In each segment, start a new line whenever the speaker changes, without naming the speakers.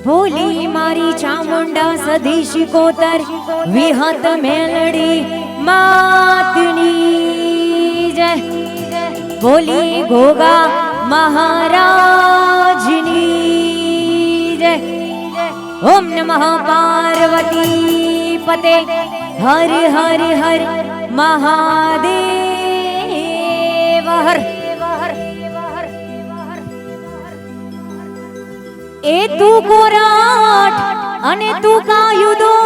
बोली मारी चामुंडा सधी शिकोतर विहत मेलड़ी मातनी जय। बोली गोगा महाराजनी जय। ओम नमः पार्वती पते हर हर हर महादेव हर। ए तू कोराट अने तू कायुदो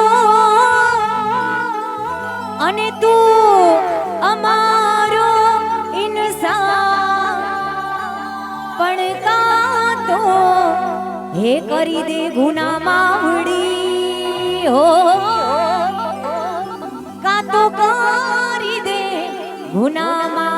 अने तू अमारो इंसान पण का तो हे करी दे गुना मावड़ी हो का तो करी दे गुना मा।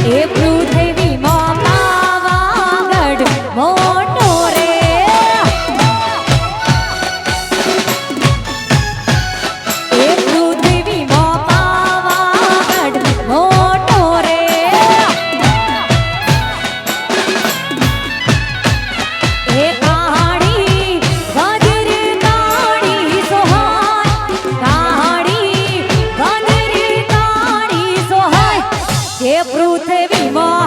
એ પૃથ્વીમાં પાવાગઢ મોટો રે એ પૃથ્વીમાં પાવાગઢ મોટો રે એ કાળી ગજર કાળી સોહાય કાળી ગજર કાળી સોહાય જે પૃથ્વીમાં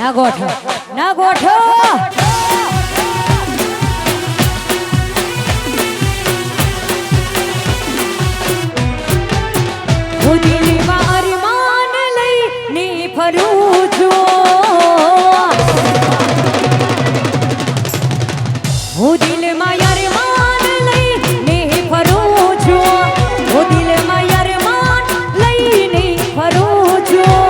ના ગોઠો ના ગોઠો હું દિલમાં અરમાન લઈને ફરું છું હું દિલમાં અરમાન લઈને ફરું છું હું દિલમાં અરમાન લઈને ફરું છું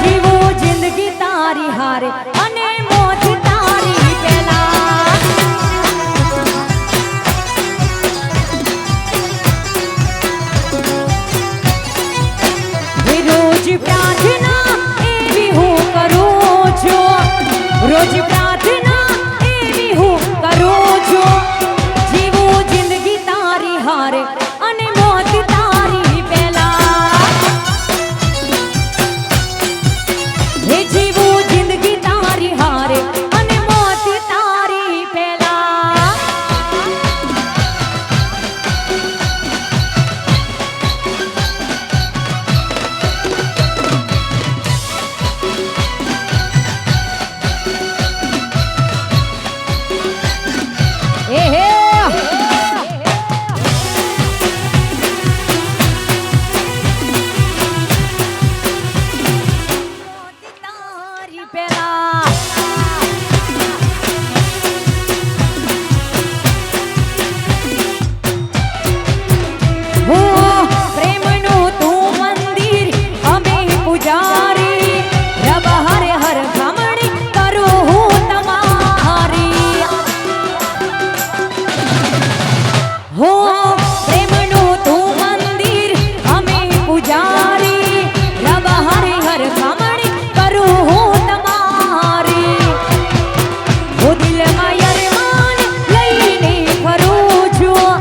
જીવું જિંદગી તારી હારે અને મોત તારી પહેલા રોજ પ્રાર્થના એવી હું કરું છું રોજ પ્રાર્થના એવી હું કરું છું જીવું જિંદગી તારી હારે અને મોત તારી પહેલા હે જીવું જિંદગી તારી હારે અને મોત તારી પહેલા એ હે તારી પહેલા હો પ્રેમનું તું મંદિર અમે પૂજારી રબ હર હર ખમણી કરું હું તમારી હો પ્રેમનું તું મંદિર અમે પૂજારી રબ હર હર ખમણી કરું હું તમારી હું દિલમાં અરમાન લઈને ફરું છું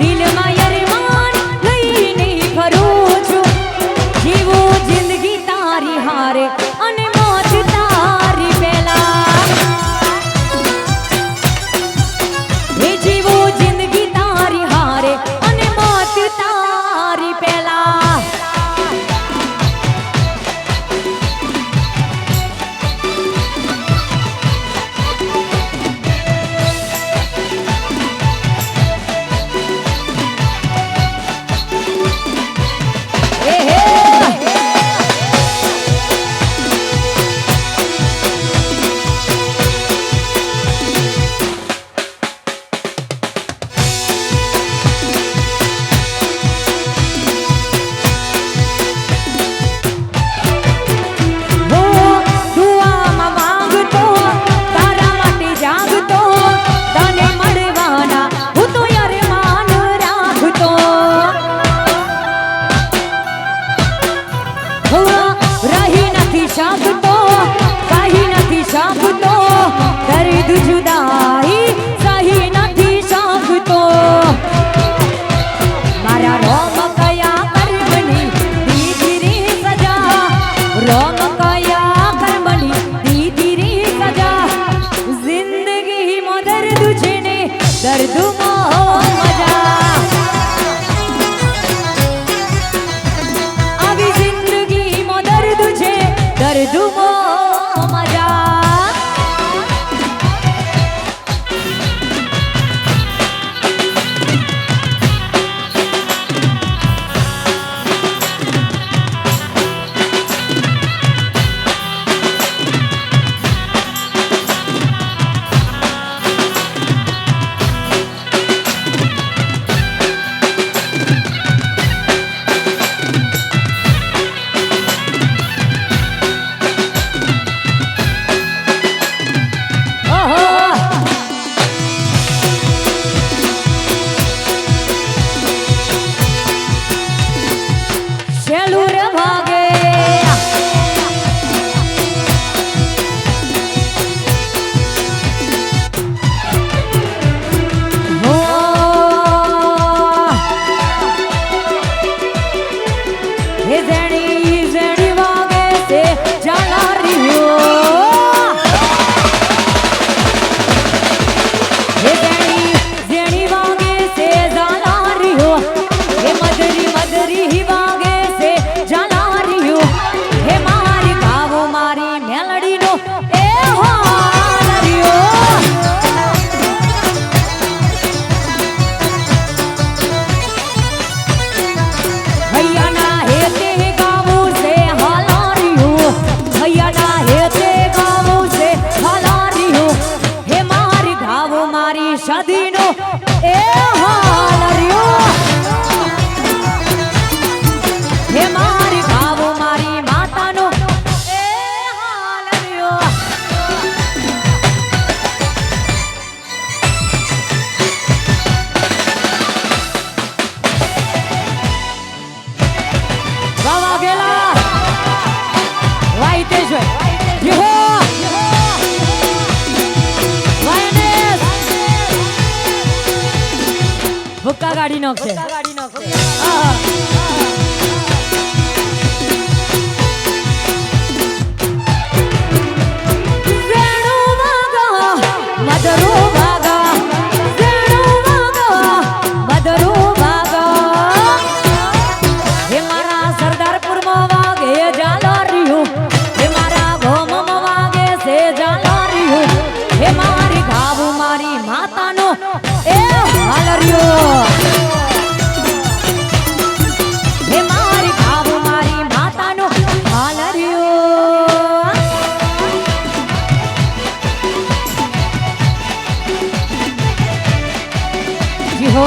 દિલમાં અરમાન લઈને ફરું છું જીવું જિંદગી તારી હારે અને મોત તારી પહેલા હે જીવું જિંદગી તારી હારે અને મોત તારી પહેલા એ હે હો દુઆમાં માંગતો તારા માટે જાગતો તને મળવાના હું તો અરમાન રાખતો હો રહી નથી શકતો કહી નથી શકતો દર્દ જુદાઈ સહી નથી શકતો મારા રોમ કયા કર્મની દીધી રે સજા રોમ કયા કર્મની દીધી રે સજા જિંદગીમાં દર્દ છે ને દર્દમાં મજા આવી જિંદગીમાં દર્દ છે દર્દમાં મજા સદીનો એ હાલ રહ્યો ભૈયાના હેતે ગાવું છે હાલા રહ્યું ભૈયાના હેતે ગાવું છે હાલા રહ્યું હે મારી ગાવ મારી સદીનો એ હાલ રહ્યો હે મારી ગાવ મારી માતાનો એ હાલ રહ્યો ગાવા ગેલા વાઈતે છે યહો વાયનેસ ભૂકા ગાડી નોખશે મદરો ભાગા વેણુ ભાગા મદરો ભાગા હે મારા સરદારપુરમાં વાગે જાલા રહ્યું હે મારા ગોમમાં વાગે છે જાલા રહ્યું હે મારી ગાવ મારી માતાનો એ હાલ રહ્યો હે મારી ગાવ મારી માતાનો હાલ રહ્યો હો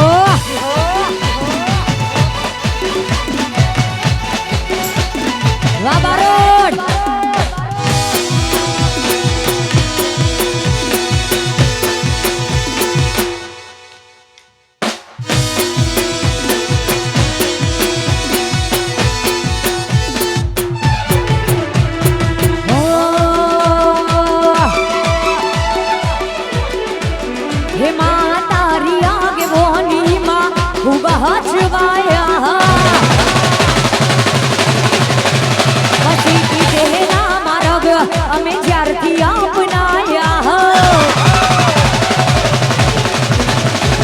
વાહ બારોડ હે મા તારી આગે બોની માં ખૂબ હચવાયા પછી કીધેલા મારગ અમે જ્યારથી અપનાયા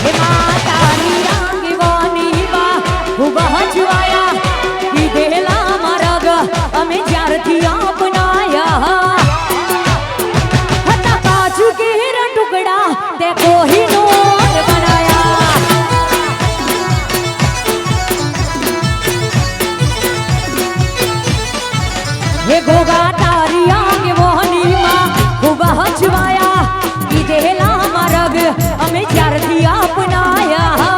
હે મા તારી આગે બોની માં ખૂબ હચવાયા કીધેલા મારગ અમે જ્યારથી અપનાયા હતા કાજુ કેરા ટુકડા તે કોહિનૂર બનાયા હે ગોગા તારી આગે મોહની માં ખૂબ હચવાયા કીધેલા મારગ અમે જ્યારથી અપનાયા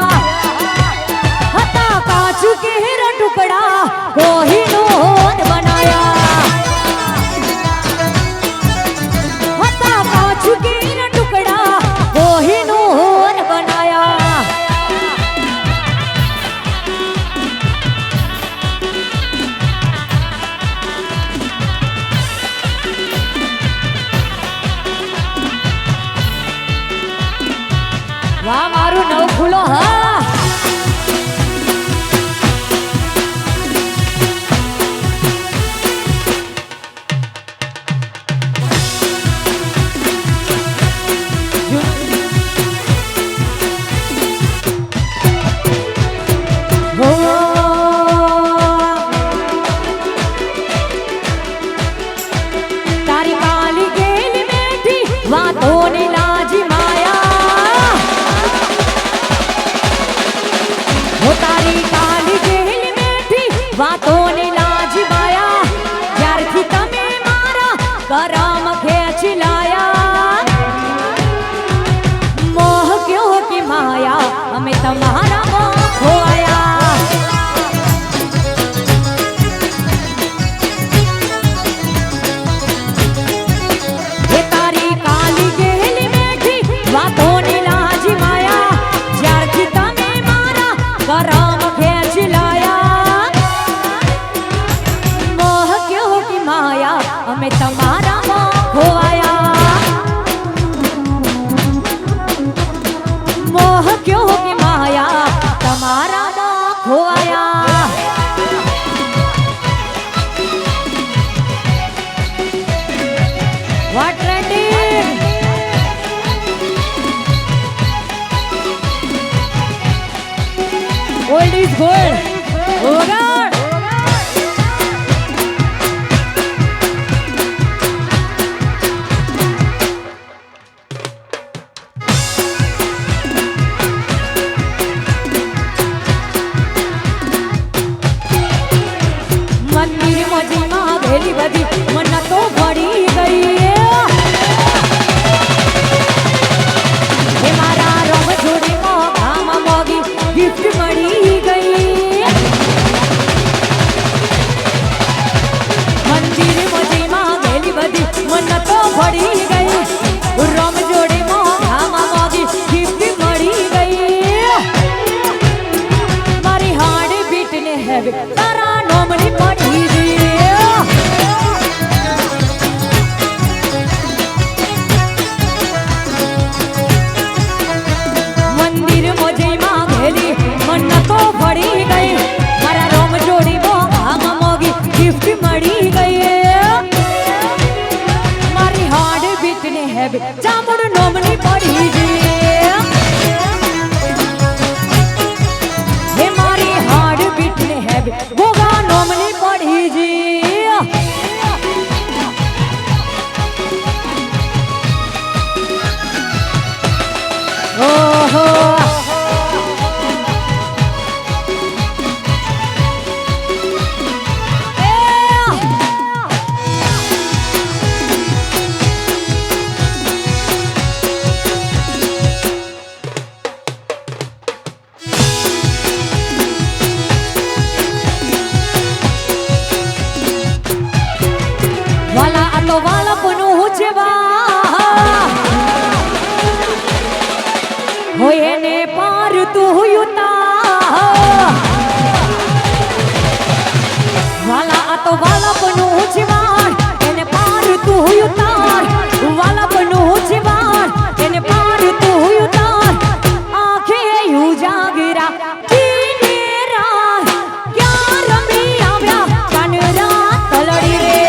હતા કાચુ કેરા ટુકડા કોહિનૂર બનાયા હતા કાચુ કેરા ટુકડા કોહિનૂર બનાયા વાહ મારું નવ ફૂલો હા તારી કાલી ગેલી બેઠી વાતોની લાજી માયા હો તારી કાલી ગેલી બેઠી વાતોની લાજી માયા જ્યારથી તમે મારા કરમ ખેંચી લાયા મોહ ક્યો કે માયા અમે તમારા મોહ ખોયા હે તારી કાલી ગેલી બેઠી વાતોની લાજી માયા જ્યારથી તમે મારા કરમ ખેંચી લાયા મોહ ક્યો કે માયા અમે તમારા મોહ ખોયા મોહ ક્યો કે માયા તમારા મોહ ખોયા What trending? Old is gold. Oh God. હેબી jamun નોમની પડી જી હે મારી હાર્ટ બીટ ને હેબી ગોગા નોમની પડી જી ઓહો એને પાર તું યુતા વાલા આ તો વાલા બનું જીવાન એને પાર તું યુતાર વાલા બનું જીવાન એને પાર તું યુતાર આંખે યુ જાગરા દીને રાત ક્યાં રમી આવ્યા કાન રાત તલડી રે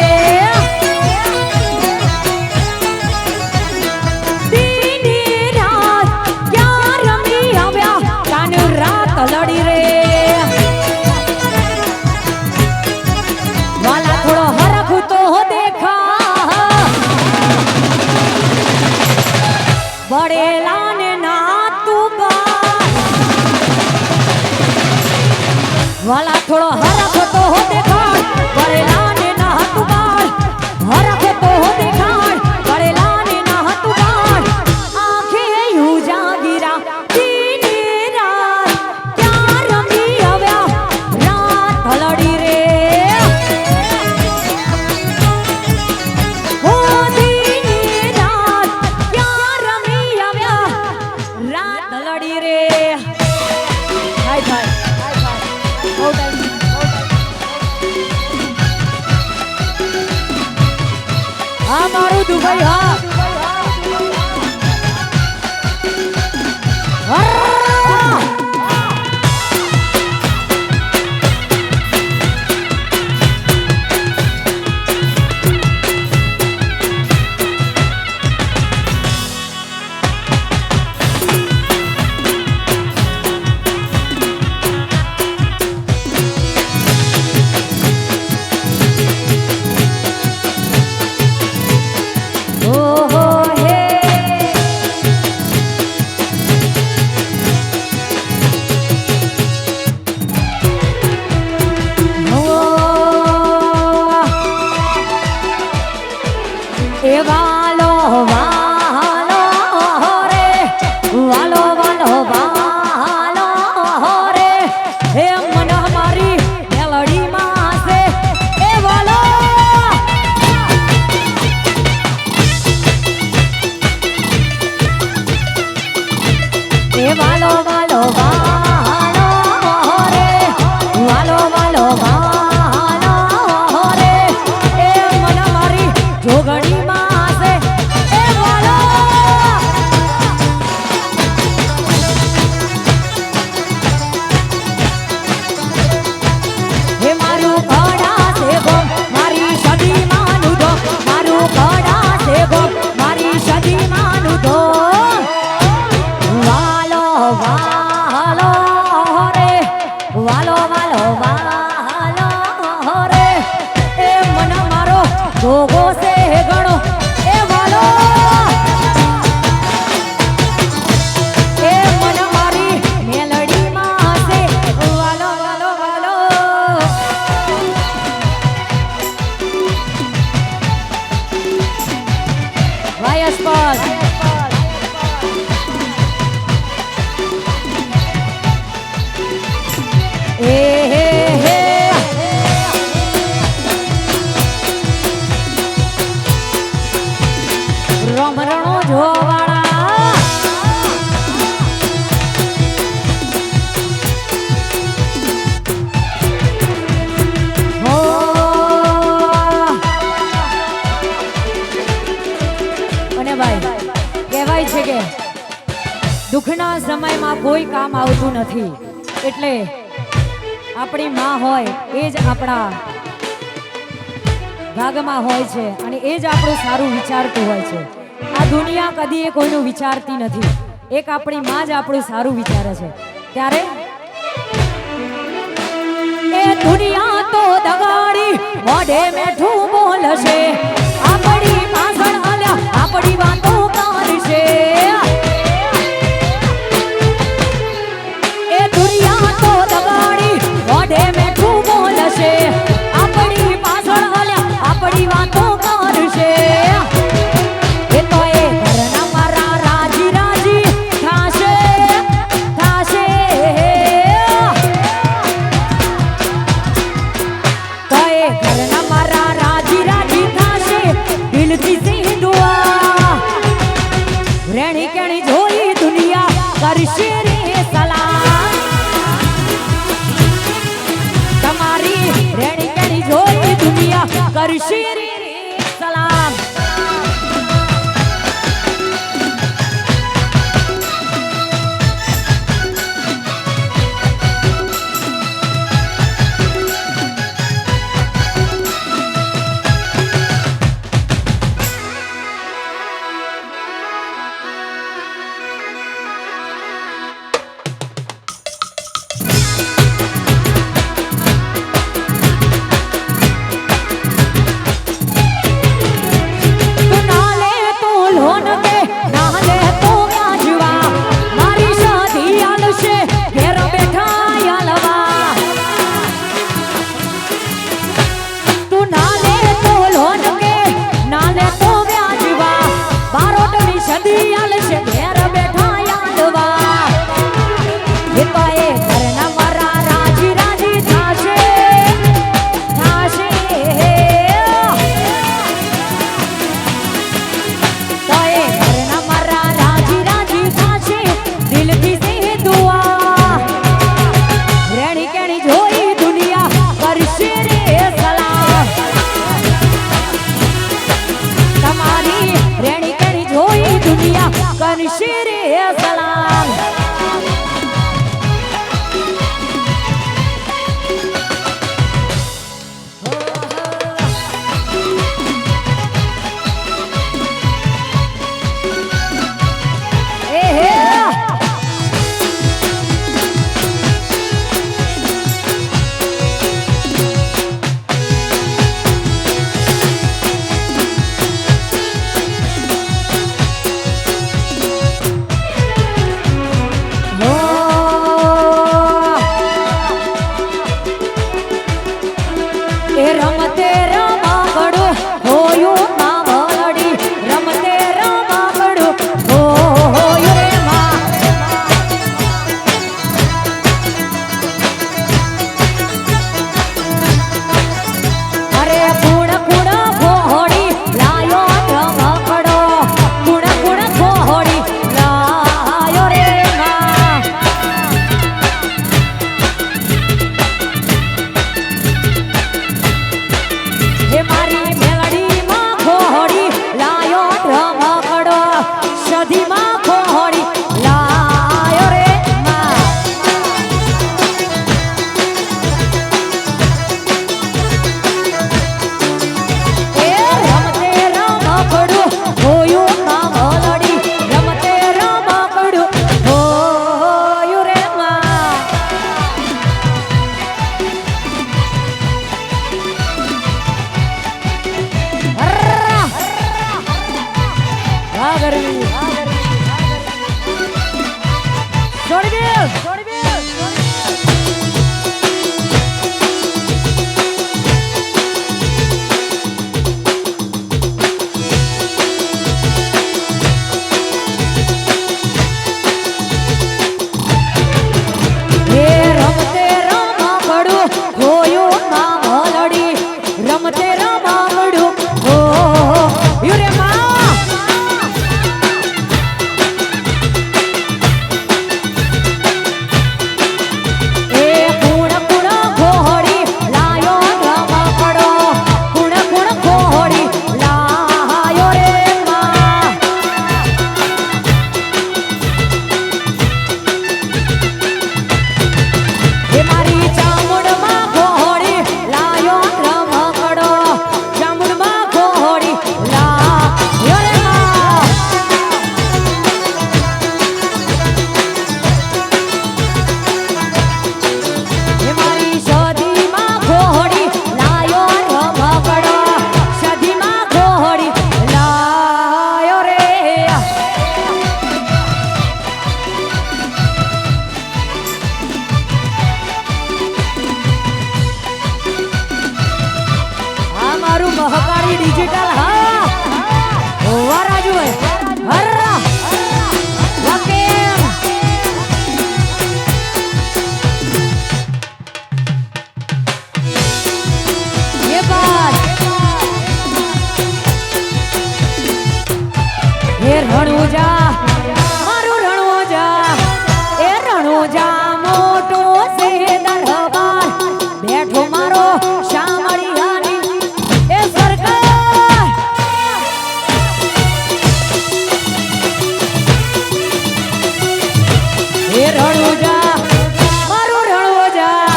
લડી રે વાલા થોડો હરખ તો દેખા બડેલા ને ના તું વાલા થોડો હરખ તો દેખાડ બડેલા ને ના તું હરખ તો દેખાડ બડેલા ને ના તું આંખે યુ જાગીરા લડી રે ઓ દીની રાત ક્યાં રમી આવ્યા રાત લડી રે હાય ભાઈ હા મારું દુબઈ હા વાલો વાલો રે વાલો વાલો વાલો રે હે મન મારી મેલડી માં છે એ વાલો એ વાલો વાલો વાલો રે વાલો વાલો વાલો રે એ મન મારી જોગણી જોગો સે ગણો એ વાલો એ મન મારી મેલડી માં છે વાલો વાલો વાલો વાયસ પર એ હે હે રમરણો જોવાળા હો અને ભાઈ કહેવાય છે કે દુઃખના સમયમાં કોઈ કામ આવતું નથી એટલે આપણી માં હોય એ જ આપણા ભાગમાં હોય છે અને એ જ આપણું સારું વિચારતું હોય છે. આ દુનિયા કદી કોઈનું વિચારતી નથી. એક આપણી માં જ આપણું સારું વિચારે છે. ત્યારે એ દુનિયા તો દગાડી મોઢે મેઠું બોલશે, આપણી પાછળ આલ્યા આપણી વાતો કરશે. એ દુનિયા તો દગાડી મોઢે મેઠું બોલશે, આપણી પાછળ આલ્યા આપણી વાતો કરશે. એ તો એ ઘરના મારા રાજી રાજી થાશે થાશે. તો એ ઘરના મારા રાજી રાજી થાશે, દિલથી સે દુઆ. રેણી કેણી જોઈ દુનિયા કરશે રે સલામ. તમારી રેણી કેણી જોઈ દુનિયા કરશે રે સલામ. કરશે રે સલામ. રમતે રમાગડું હોયું ના વલડી, રમતે રમાગડું હોયું રે માં. અરે કુણ કુણ ફોડી લાયો રમકડો, કુણ કુણ ફોડી લાયો રે માં. હે મારી મેલડીમાં ખોડી લાયો રમકડો, સધીમાં ખોડી લાયો રે માં. એ રમતે રમકડું હોયું ના વલડી, રમતે રમકડું હોયું રે માં. રમતે રમકડું હોયું ના વલડી, રમતે રમકડું હોયું રે માં. એ રણુજા મારું રણુજા એ રણુજા મોટો છે દરબાર બેઠો મારો શામળિયાની એ સરકાર એ રણુજા મારું રણુજા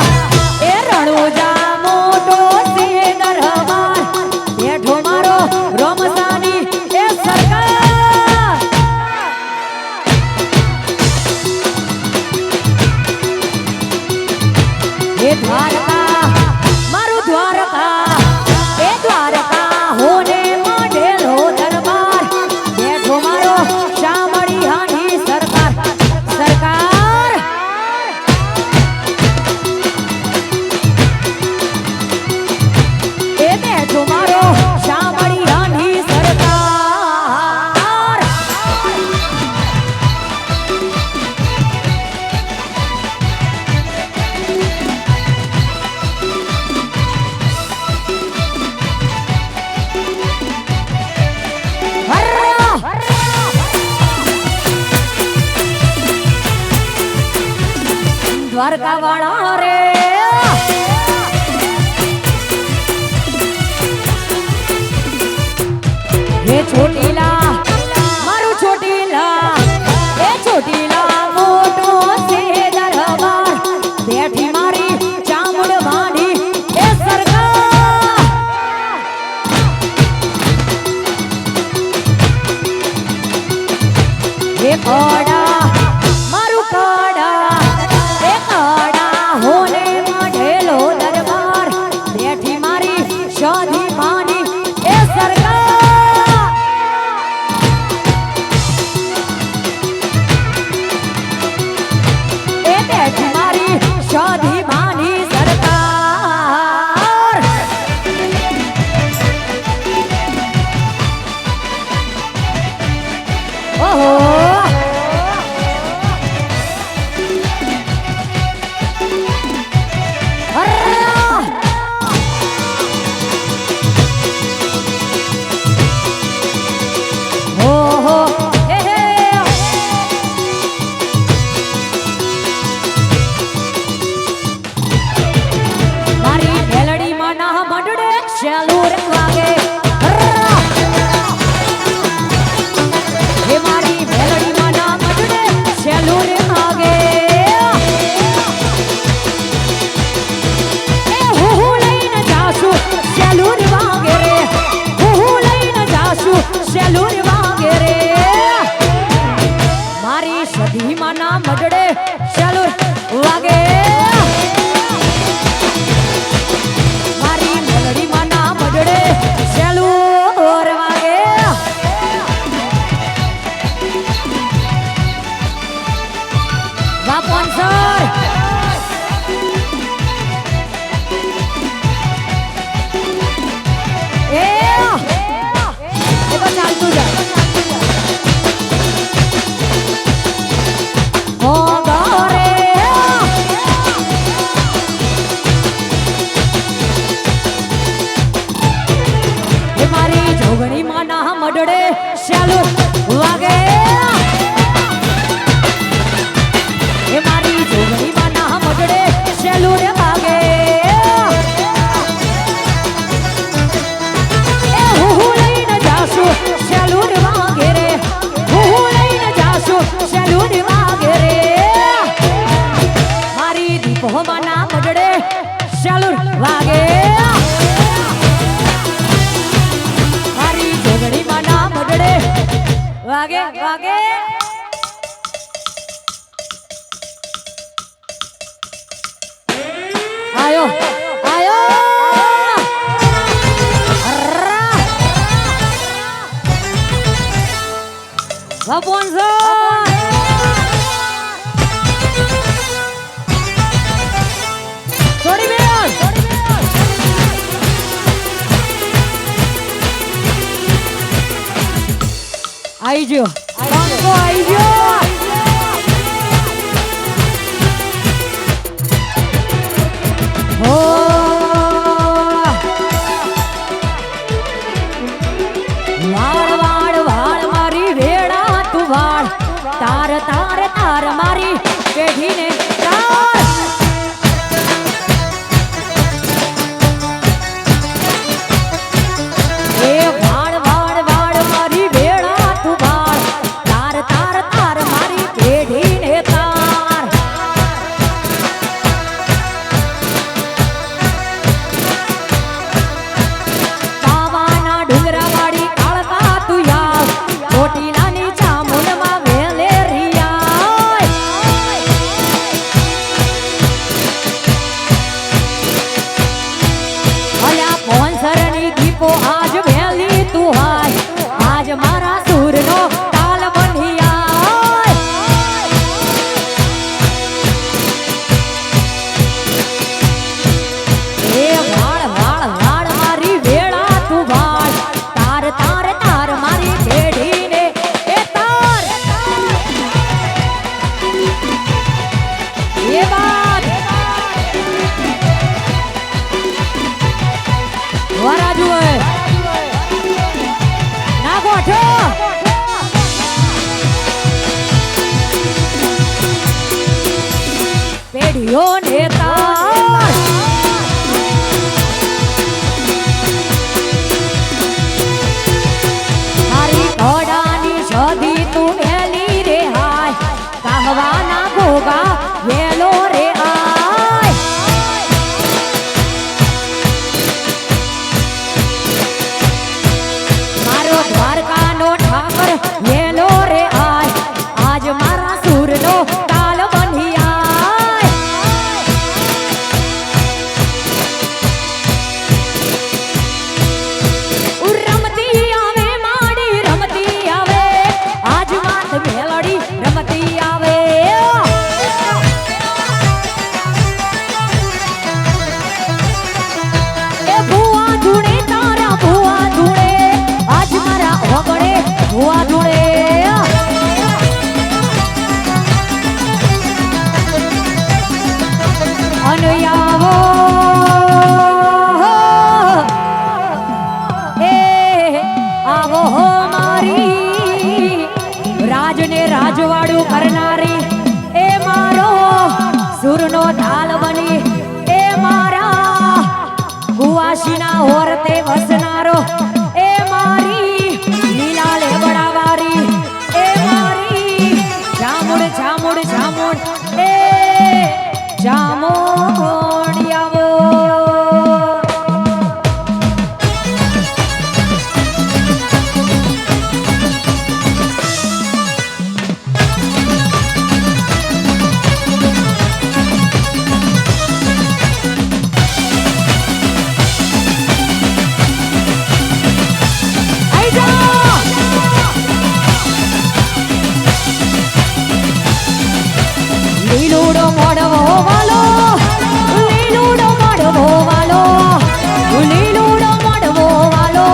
એ રણુજા મોટો છે દરબાર બેઠો મારો રોમસાની એ સરકાર એ દ્વારકા મારું દ્વારકા એ દ્વારકા હોને માંડેલો દરબાર બેઠો મારો શામળિયાની સરકાર સરકાર એ બેઠો મારો શામળિયાની સરકાર દ્વારકા વાળા રે હે છોટીલા મારું છોટીલા એ છોટીલા મોટો છે દરબાર બેઠી મારી ચામુંડવાની એ સરકાર હે કોડા મારું કોડા એ કોડા હોને માંડેલો દરબાર બેઠી મારી શોધી માની એ સરકાર એ બેઠી મારી શોધી માની સરકાર ઓહો મારી મેલડીમાં ના મંડળે શેલુર વાગે હે મારી મેલડીમાં ના મંડળે શેલુર વાગે એ હું લઈને જાશું શેલુર વાગે રે હું લઈને જાશું શેલુર વાગે રે મારી સધીમાં ના મંડળે શેલુર વાગે મારી મેલડીમાં ના મંડળે શેલુર વાગે વાપન સર એ તો ચાલતું જાય ઓ ગોરે એ મારી જોગણીમાં ના મડડે શેલુર વાગે એ મારી જોગણીમાં ના મડડે શેલુર વાગે એ હું લઈને જાશું શેલુર વાગે રે હું લઈને જાશું શેલુર વાગે રે મારી દીપોમાં ના મડડે શેલુર વાગે મારી જોગણીમાં ના મડડે વાગે વાગે આયો આયો ભગવાન સોરી બેન આઈ ગયો બંકો આઈ ગયો હો વાળ વાળ વાળ મારી વેળ તાર તાર તાર મારી પેઢીને તાર એ વાળ વાળ વાળ મારી વેળા તું વાળ તાર તાર તાર મારી પેઢીને તાર પાવાના ડુંગરા વાળી કાળકા તું યાર ચોટીલાની ચામુંડમાં વેલે રિયા અલ્યા કોન્સરની દીપો આજ વેલી તું હાય આજ મારા સૂરનો તાલ બની આય એ વાળ વાળ વાળ મારી વેળા તું વાળ તાર તાર તાર મારી પેઢીને એ તાર એ બાત વરાજુ ના ગોઠો પેઢીઓ ને તાર મારી ઘોડાની શોધી તું વેલી રે હાય કહવાના ભોગા વેલો રે આય મારો દ્વારકાનો ઠાકર વેલો રે આય આજ મારા સૂરનો તાલ બની આય રમતી આવે માડી રમતી આવે આજ માત મેલડી રમતી આવે એ ભુવા ધૂણે તારા ભુવા ધૂણે આજ મારા ઓગળે ભુવા ધૂણે અનયાવો એ આવો હો મારી રાજને રાજવાડું કરનારી એ મારો સુરનો ઢાલ બની એ મારા કુવાસીના હોરતે વસનારો એ મારી લીલા લેબડાવારી એ મારી જામુડ જામુડ જામુડ એ જામુડિયાવો આઈ જા લીલુડો મોડવો વાલો લીલુડો મોડવો વાલો લીલુડો મોડવો વાલો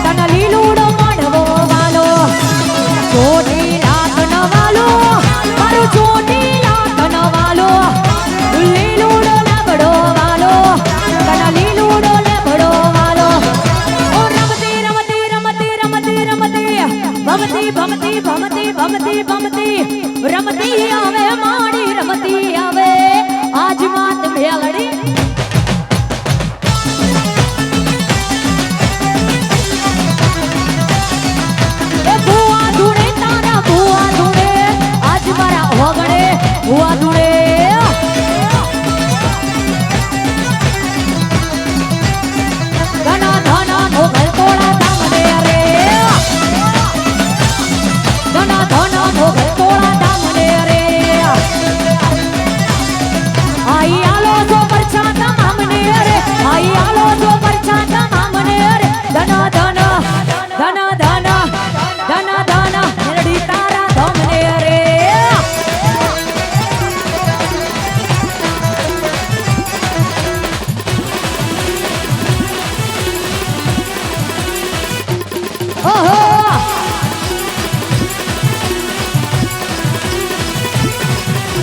તન લીલુડો મોડવો વાલો ચોટી લાખન વાલો મારું ચોટી લાખન વાલો લીલુડો લેબડો વાલો તન લીલુડો લેબડો વાલો ઓ રમતી રમતી રમતી રમતી રમતી ભમતી ભમતી ભમતી ભમતી ભમતી રમતી આવે માડી રમતી આવે આજ માત મેલડી એ ભુવા ધૂણે તારા ભુવા ધૂણે આજ મારા ઓગળે ભુવા ધૂણે ધના ધના મોગલ તોડા ધામને રે ધના ધના મોગલ તોડા ધામને રે આઈ આલો જો પરછાતા મામને રે આઈ આલો જો પરછાતા મામને રે ધના ધના ધના ધના ધના ધના મેરડી તારા ધમને રે ઓહો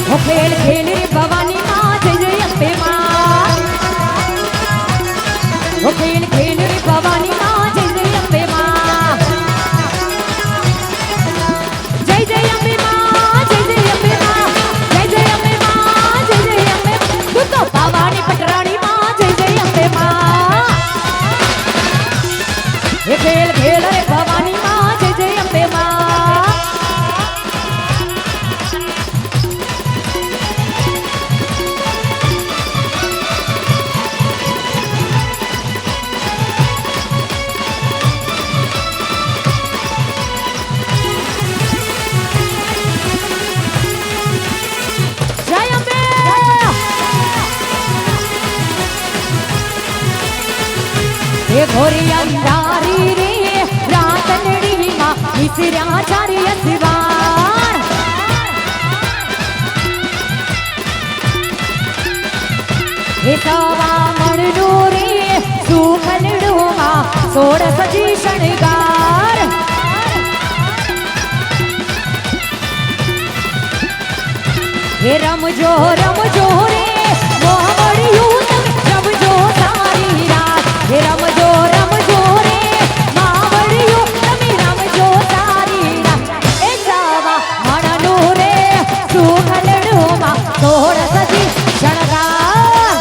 ઓ ખેલ ખેલ રે ભવાની માં જય જય અંબે માં ઓ ખેલ ખેલ રે ભવાની માં જય જય અંબે માં જય જય અંબે માં घोरी अंधारी रे रातनड़ी मां विसर्या चारी असिवार हे सवा मणनो रे सुखलडो मां सोड़ सजी शणगार हे रमजो रमजो रे मोहमड़ियूं रमजो सारी रात हे रमजो रमजो रे मावड़ियूं तमी रमजो सारी रात ए जावा मणनो रे सुखलडो मां सोड़ सजी शणगार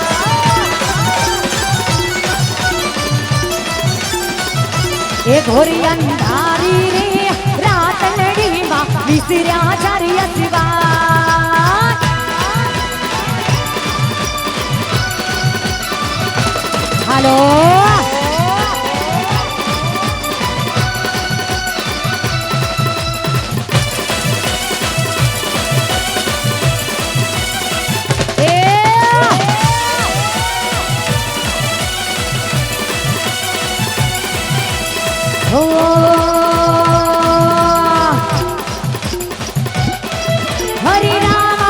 ए घोरी अंधारी रे रातनड़ी मां विसर्या चारी असिवार हेलो हरे रामा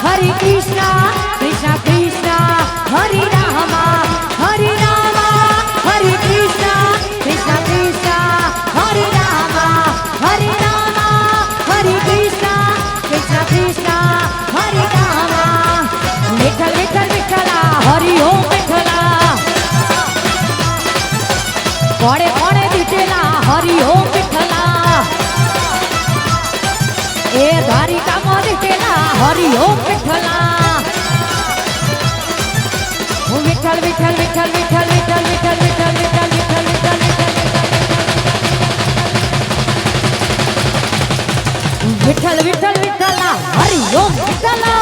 हरे कृष्णा कृष्णा कृष्णा हरे रामा हरे रामा हरे कृष्णा कृष्णा कृष्णा हरे रामा हरे रामा हरे कृष्णा कृष्णा कृष्णा हरे रामा विठ्ठल विठ्ठल विठ्ठला हरि ओम विठ्ठला कोणे कोणे दिटेला हरि ओम विठ्ठला ए द्वारिका में दिटेला हरि ओम विठ्ठला विठ्ठल विठ्ठल विठ्ठल विठ्ठल विठ्ठल विठ्ठल विठ्ठल विठ्ठल विठ्ठल विठ्ठल विठ्ठल विठ्ठल विठ्ठला हरि ओम विठ्ठला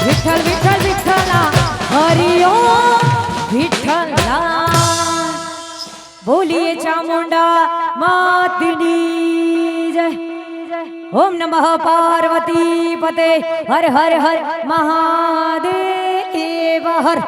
विठ्ठल विठ्ठल विठ्ठला हरि ओम विठ्ठला बोलिए चामुंडा मातनी जय ओम नमः पार्वती पते हर हर हर महादेव हर